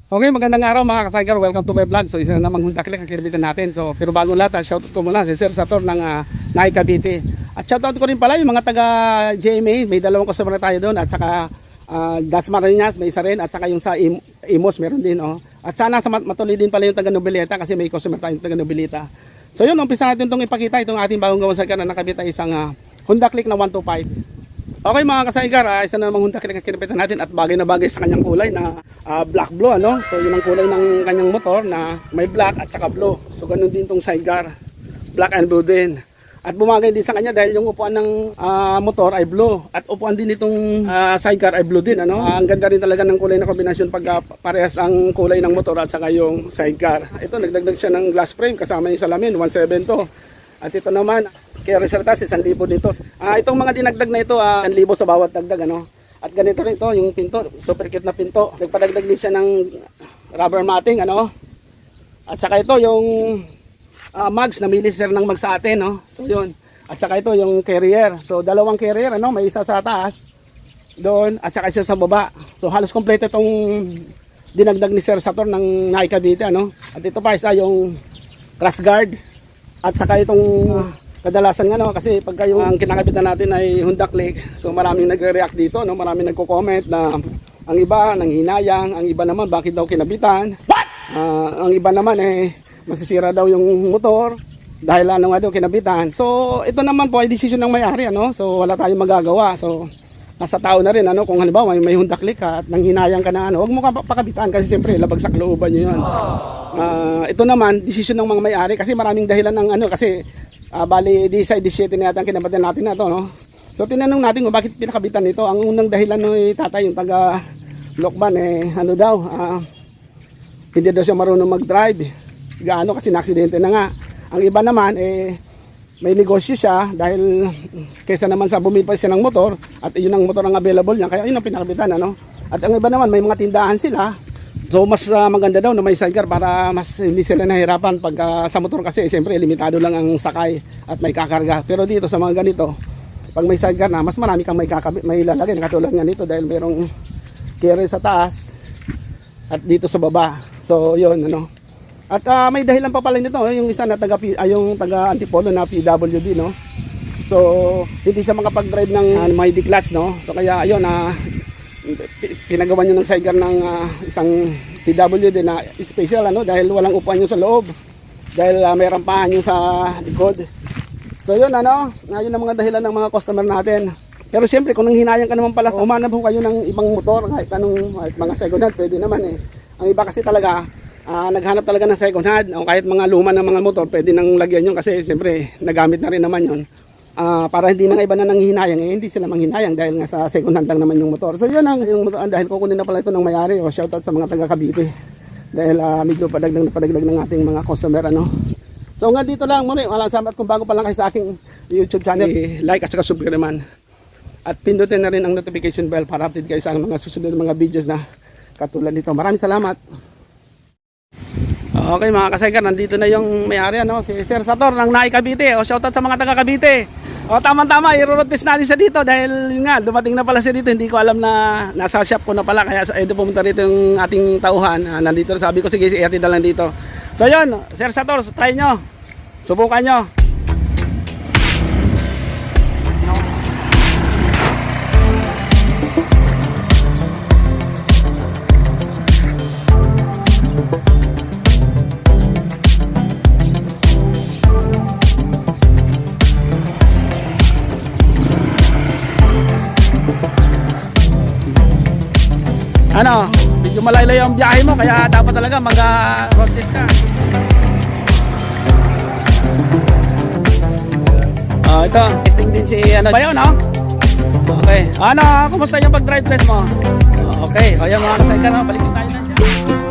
Okay, magandang araw mga kasaygar. Welcome to my vlog. So isa na namang Honda Click ang kinabitan natin. So pero bago lahat, shoutout ko muna si Sir Sator ng Nai Cavite. At shoutout ko rin pala yung mga taga GMA. May dalawang customer tayo doon. At saka Dasmariñas may isa rin. At saka yung sa Imos meron din. Oh. At sana matuloy din pala yung taga Noveleta kasi may customer tayong taga Noveleta. So yun, umpisa natin itong ipakita. Itong ating bagong gawang saygar na nakabita isang Honda Click na 125. Okay mga kasaygar, isa na namang Honda Click ang kinabitan natin at bagay na bagay sa kanyang kulay na black blue, ano? So yun ang kulay ng kanyang motor na may black at saka blue. So ganun din tong sidecar, black and blue din. At bumagay din sa kanya dahil yung upuan ng motor ay blue at upuan din itong sidecar ay blue din, ano? Ang ganda rin talaga ng kulay na kombinasyon pag parehas ang kulay ng motor at saka yung sidecar. Ito nagdagdag siya ng glass frame kasama yung salamin, 1.7 to. At ito naman, kaya resulta 1,000 dito. Itong mga dinagdag na ito, 1,000 sa bawat dagdag, ano? At ganito rin ito, yung pinto, super cute na pinto. Nagpadagdag din siya ng rubber matting, ano? At saka ito yung mags, namili sir ng mags sa atin, no? So yun. At saka ito yung carrier. So dalawang carrier, ano? May isa sa taas doon at saka isa sa baba. So halos kompleto itong dinagdag ni Sir Sator ng Nai Cavite, ano? At ito pa isa yung crash guard. At saka itong kadalasan nga, no, kasi pagka yung kinakabitan natin ay Honda Click, so maraming nagre-react dito, no, maraming nagko-comment na ang iba nanghinayang, ang iba naman bakit daw kinabitan. Ang iba naman masisira daw yung motor dahil ano nga daw kinabitan. So ito naman po ay decision ng may-ari, ano, so wala tayong magagawa. So nasa tao na rin, ano, kung halimbawa may Honda Click ka at nanghinayang ka na, ano, huwag mo ka pakabitan kasi siyempre labagsak looban nyo yun. Ito naman decision ng mga may-ari kasi maraming dahilan ng ano, kasi bali 17 na yata ang kinabitan natin na to, no? So tinanong natin kung bakit pinakabitan nito. Ang unang dahilan ng tatay, yung taga Lokban, ano daw, hindi daw siya marunong mag-drive gaano kasi na-aksidente na nga. Ang iba naman may negosyo siya dahil kaysa naman sa bumili pa siya ng motor at yun ang motor ang available niya, kaya yun ang pinakabitan, ano? At ang iba naman may mga tindahan sila. So mas maganda daw na may sidecar para mas hindi sila nahirapan pag sa motor kasi siyempre limitado lang ang sakay at may kakarga. Pero dito sa mga ganito, pag may sidecar na, mas marami kang may lalagay, katulad nga nito dahil merong carrier sa taas at dito sa baba. So yun, ano. At may dahilan pa pala nito, yung isa na yung taga Antipolo na PWD, no. So hindi siya makapag-drive ng may declutch, no. So kaya ayun pinagawa niyo ng sidecar ng isang PWD na special, ano, dahil walang upuan niyo sa loob. Dahil may rampahan niyo sa likod. So yun, ano, yun ang mga dahilan ng mga customer natin. Pero siyempre kung nanghinayang ka naman pala, umanap ho kayo ng ibang motor kahit kahit mga second hand, pwede naman Ang iba kasi talaga naghanap talaga ng second hand o kahit mga luma ng mga motor, pwede nang lagyan yun kasi siyempre nagamit na rin naman yun. Para hindi na iba na nanghihinayang, hindi sila manghinayang dahil nga sa second hand lang naman yung motor. So yun yung motor, dahil kukunin na pala ito ng may-ari. Shoutout sa mga taga Cavite dahil medyo padagdag ng ating mga customer, ano. So nga dito lang muli, salamat kung bago pa lang kayo sa aking YouTube channel, like at saka subscribe naman. At pindutin na rin ang notification bell para update kayo sa mga susunod mga videos na katulad nito. Maraming salamat. Okay mga kasaygar, nandito na yung may-ari, ano, si Sir Sator ng Nai Cavite. Shoutout sa mga taga Cavite. Tama-tama, i-rotate natin siya dito dahil nga dumating na pala siya dito. Hindi ko alam na nasa shop ko na pala, kaya ito pumunta rito yung ating tauhan. Nandito, sabi ko sige, ihatid na lang dito. So yun, Sir Sator, try nyo, subukan nyo. Ano, medyo malaylay ang biyahe mo kaya dapat talaga mag-road test ka. Ito, testing din si Bayo, no? Okay. Ano, kumusta yung pag-drive test mo? Okay, o yan mga kasaygar, balik tayo na siya.